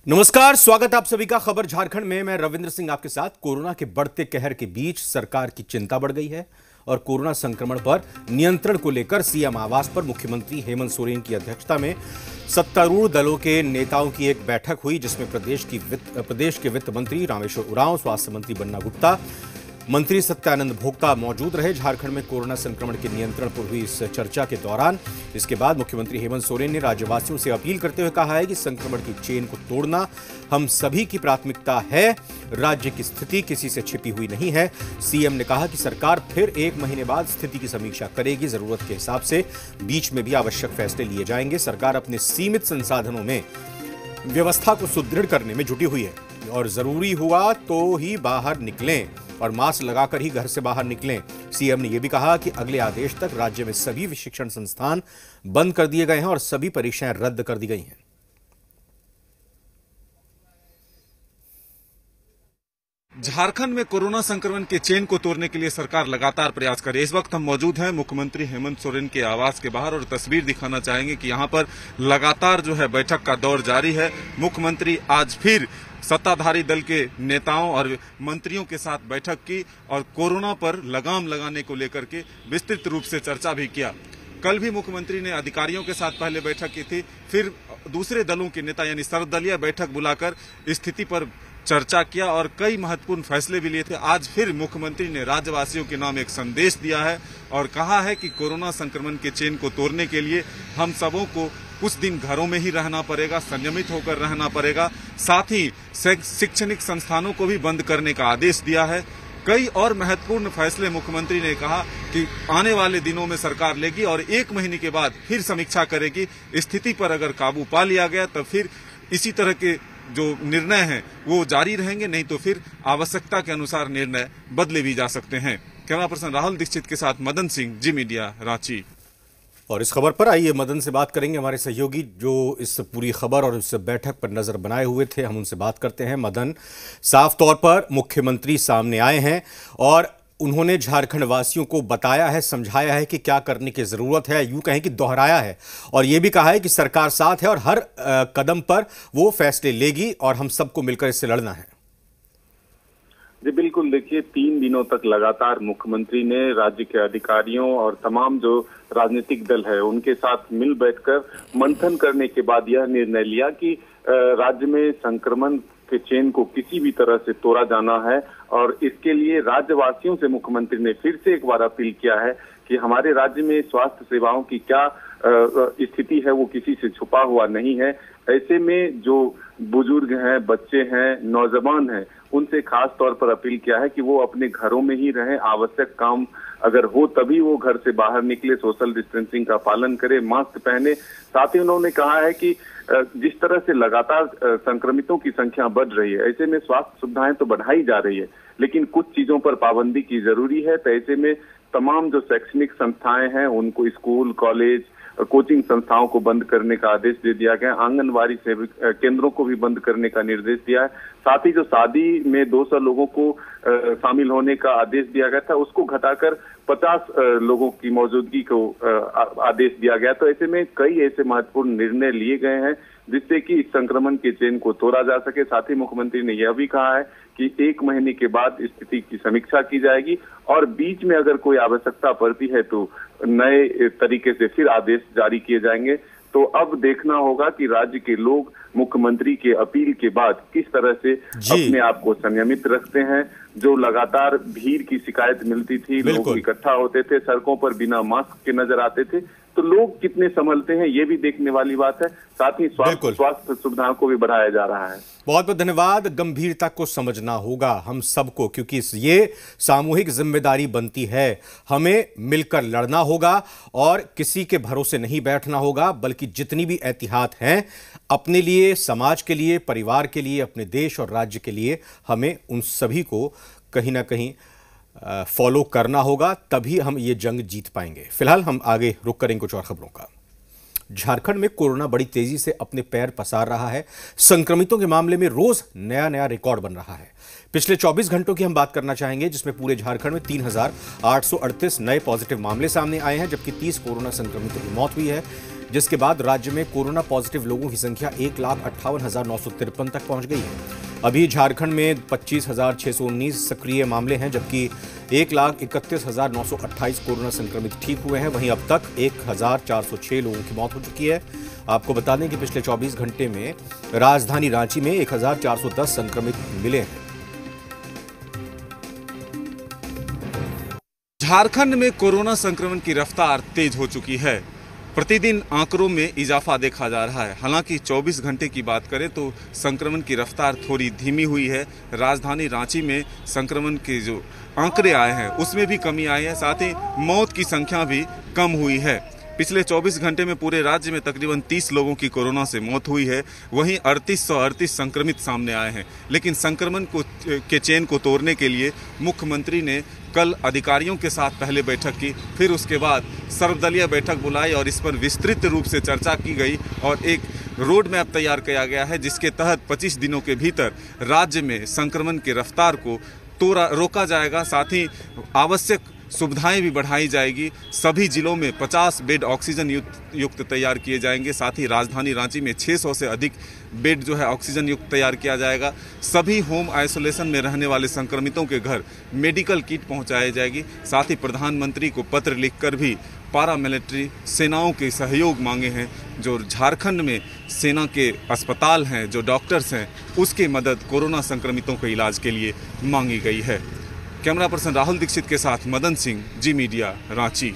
नमस्कार, स्वागत आप सभी का खबर झारखंड में। मैं रविंद्र सिंह आपके साथ। कोरोना के बढ़ते कहर के बीच सरकार की चिंता बढ़ गई है और कोरोना संक्रमण पर नियंत्रण को लेकर सीएम आवास पर मुख्यमंत्री हेमंत सोरेन की अध्यक्षता में सत्तारूढ़ दलों के नेताओं की एक बैठक हुई, जिसमें प्रदेश के वित्त मंत्री रामेश्वर उरांव, स्वास्थ्य मंत्री बन्ना गुप्ता, मंत्री सत्यानंद भोक्ता मौजूद रहे। झारखंड में कोरोना संक्रमण के नियंत्रण पर हुई इस चर्चा के दौरान इसके बाद मुख्यमंत्री हेमंत सोरेन ने राज्यवासियों से अपील करते हुए कहा है कि संक्रमण की चेन को तोड़ना हम सभी की प्राथमिकता है। राज्य की स्थिति किसी से छिपी हुई नहीं है। सीएम ने कहा कि सरकार फिर 1 महीने बाद स्थिति की समीक्षा करेगी। जरूरत के हिसाब से बीच में भी आवश्यक फैसले लिए जाएंगे। सरकार अपने सीमित संसाधनों में व्यवस्था को सुदृढ़ करने में जुटी हुई है और जरूरी हुआ तो ही बाहर निकलें और मास्क लगाकर ही घर से बाहर निकलें। सीएम ने यह भी कहा कि अगले आदेश तक राज्य में सभी शिक्षण संस्थान बंद कर दिए गए हैं और सभी परीक्षाएं रद्द कर दी गई हैं। झारखंड में कोरोना संक्रमण के चेन को तोड़ने के लिए सरकार लगातार प्रयास कर रही है। इस वक्त हम मौजूद हैं मुख्यमंत्री हेमंत सोरेन के आवास के बाहर और तस्वीर दिखाना चाहेंगे कि यहां पर लगातार जो है बैठक का दौर जारी है। मुख्यमंत्री आज फिर सत्ताधारी दल के नेताओं और मंत्रियों के साथ बैठक की और कोरोना पर लगाम लगाने को लेकर के विस्तृत रूप से चर्चा भी किया। कल भी मुख्यमंत्री ने अधिकारियों के साथ पहले बैठक की थी, फिर दूसरे दलों के नेता यानी सर्वदलीय बैठक बुलाकर स्थिति पर चर्चा किया और कई महत्वपूर्ण फैसले भी लिए थे। आज फिर मुख्यमंत्री ने राज्यवासियों के नाम एक संदेश दिया है और कहा है कि कोरोना संक्रमण के चेन को तोड़ने के लिए हम सबों को कुछ दिन घरों में ही रहना पड़ेगा, संयमित होकर रहना पड़ेगा। साथ ही शैक्षणिक संस्थानों को भी बंद करने का आदेश दिया है। कई और महत्वपूर्ण फैसले मुख्यमंत्री ने कहा कि आने वाले दिनों में सरकार लेगी और 1 महीने के बाद फिर समीक्षा करेगी। स्थिति पर अगर काबू पा लिया गया तो फिर इसी तरह के जो निर्णय हैं वो जारी रहेंगे, नहीं तो फिर आवश्यकता के अनुसार निर्णय बदले भी जा सकते हैं। कैमरा पर्सन राहुल दीक्षित के साथ मदन सिंह, जी मीडिया, रांची। और इस खबर पर आइए मदन से बात करेंगे। हमारे सहयोगी जो इस पूरी खबर और इस बैठक पर नजर बनाए हुए थे, हम उनसे बात करते हैं। मदन, साफ तौर पर मुख्यमंत्री सामने आए हैं और उन्होंने झारखंड वासियों को बताया है, समझाया है कि क्या करने की जरूरत है, यूं कहें कि दोहराया है और यह भी कहा है कि सरकार साथ है और हर कदम पर वो फैसले लेगी और हम सबको मिलकर इससे लड़ना है। जी बिल्कुल, देखिए 3 दिनों तक लगातार मुख्यमंत्री ने राज्य के अधिकारियों और तमाम जो राजनीतिक दल है उनके साथ मिल बैठकर मंथन करने के बाद यह निर्णय लिया कि राज्य में संक्रमण के चेन को किसी भी तरह से तोड़ा जाना है और इसके लिए राज्यवासियों से मुख्यमंत्री ने फिर से एक बार अपील किया है कि हमारे राज्य में स्वास्थ्य सेवाओं की क्या स्थिति है वो किसी से छुपा हुआ नहीं है। ऐसे में जो बुजुर्ग हैं, बच्चे हैं, नौजवान हैं, उनसे खास तौर पर अपील किया है कि वो अपने घरों में ही रहें। आवश्यक काम अगर हो तभी वो घर से बाहर निकले, सोशल डिस्टेंसिंग का पालन करें, मास्क पहने। साथ ही उन्होंने कहा है कि जिस तरह से लगातार संक्रमितों की संख्या बढ़ रही है, ऐसे में स्वास्थ्य सुविधाएं तो बढ़ाई जा रही है लेकिन कुछ चीजों पर पाबंदी की जरूरी है। तो ऐसे में तमाम जो शैक्षणिक संस्थाएं हैं उनको, स्कूल, कॉलेज, कोचिंग संस्थाओं को बंद करने का आदेश दे दिया गया। आंगनबाड़ी केंद्रों को भी बंद करने का निर्देश दिया है। साथ ही जो शादी में 200 लोगों को शामिल होने का आदेश दिया गया था उसको घटाकर 50 लोगों की मौजूदगी को आदेश दिया गया। तो ऐसे में कई ऐसे महत्वपूर्ण निर्णय लिए गए हैं जिससे कि इस संक्रमण के चेन को तोड़ा जा सके। साथ ही मुख्यमंत्री ने यह भी कहा है कि 1 महीने के बाद स्थिति की समीक्षा की जाएगी और बीच में अगर कोई आवश्यकता पड़ती है तो नए तरीके से फिर आदेश जारी किए जाएंगे। तो अब देखना होगा कि राज्य के लोग मुख्यमंत्री के अपील के बाद किस तरह से अपने आप को संयमित रखते हैं। जो लगातार भीड़ की शिकायत मिलती थी, लोग इकट्ठा होते थे, सड़कों पर बिना मास्क के नजर आते थे, तो लोग कितने संभलते हैं ये भी देखने वाली बात है। साथ ही स्वास्थ्य सुविधाओं को भी बढ़ाया जा रहा है। बहुत बहुत धन्यवाद। गंभीरता को समझना होगा हम सबको, क्योंकि ये सामूहिक जिम्मेदारी बनती है। हमें मिलकर लड़ना होगा और किसी के भरोसे नहीं बैठना होगा, बल्कि जितनी भी एहतियात हैं अपने लिए, समाज के लिए, परिवार के लिए, अपने देश और राज्य के लिए, हमें उन सभी को कहीं ना कहीं फॉलो करना होगा, तभी हम ये जंग जीत पाएंगे। फिलहाल हम आगे रुक करेंगे कुछ और खबरों का। झारखंड में कोरोना बड़ी तेजी से अपने पैर पसार रहा है। संक्रमितों के मामले में रोज नया नया रिकॉर्ड बन रहा है। पिछले 24 घंटों की हम बात करना चाहेंगे, जिसमें पूरे झारखंड में 3838 नए पॉजिटिव मामले सामने आए हैं, जबकि 30 कोरोना संक्रमितों की मौत हुई है। जिसके बाद राज्य में कोरोना पॉजिटिव लोगों की संख्या 1,58,953 तक पहुंच गई है। अभी झारखंड में 25,619 सक्रिय मामले हैं, जबकि 1,31,928 कोरोना संक्रमित ठीक हुए हैं। वहीं अब तक 1,406 लोगों की मौत हो चुकी है। आपको बता दें कि पिछले 24 घंटे में राजधानी रांची में 1,410 संक्रमित मिले हैं। झारखंड में कोरोना संक्रमण की रफ्तार तेज हो चुकी है। प्रतिदिन आंकड़ों में इजाफा देखा जा रहा है। हालांकि 24 घंटे की बात करें तो संक्रमण की रफ्तार थोड़ी धीमी हुई है। राजधानी रांची में संक्रमण के जो आंकड़े आए हैं उसमें भी कमी आई है, साथ ही मौत की संख्या भी कम हुई है। पिछले 24 घंटे में पूरे राज्य में तकरीबन 30 लोगों की कोरोना से मौत हुई है। वहीं 3838 संक्रमित सामने आए हैं। लेकिन संक्रमण के चेन को तोड़ने के लिए मुख्यमंत्री ने कल अधिकारियों के साथ पहले बैठक की, फिर उसके बाद सर्वदलीय बैठक बुलाई और इस पर विस्तृत रूप से चर्चा की गई और एक रोड मैप तैयार किया गया है, जिसके तहत 25 दिनों के भीतर राज्य में संक्रमण की रफ्तार को रोका जाएगा। साथ ही आवश्यक सुविधाएं भी बढ़ाई जाएगी। सभी जिलों में 50 बेड ऑक्सीजन युक्त तैयार किए जाएंगे। साथ ही राजधानी रांची में 600 से अधिक बेड जो है ऑक्सीजन युक्त तैयार किया जाएगा। सभी होम आइसोलेशन में रहने वाले संक्रमितों के घर मेडिकल किट पहुंचाई जाएगी। साथ ही प्रधानमंत्री को पत्र लिखकर भी पारामिलिट्री सेनाओं के सहयोग मांगे हैं। जो झारखंड में सेना के अस्पताल हैं, जो डॉक्टर्स हैं, उसकी मदद कोरोना संक्रमितों के इलाज के लिए मांगी गई है। कैमरा पर्सन राहुल दीक्षित के साथ मदन सिंह, जी मीडिया, रांची।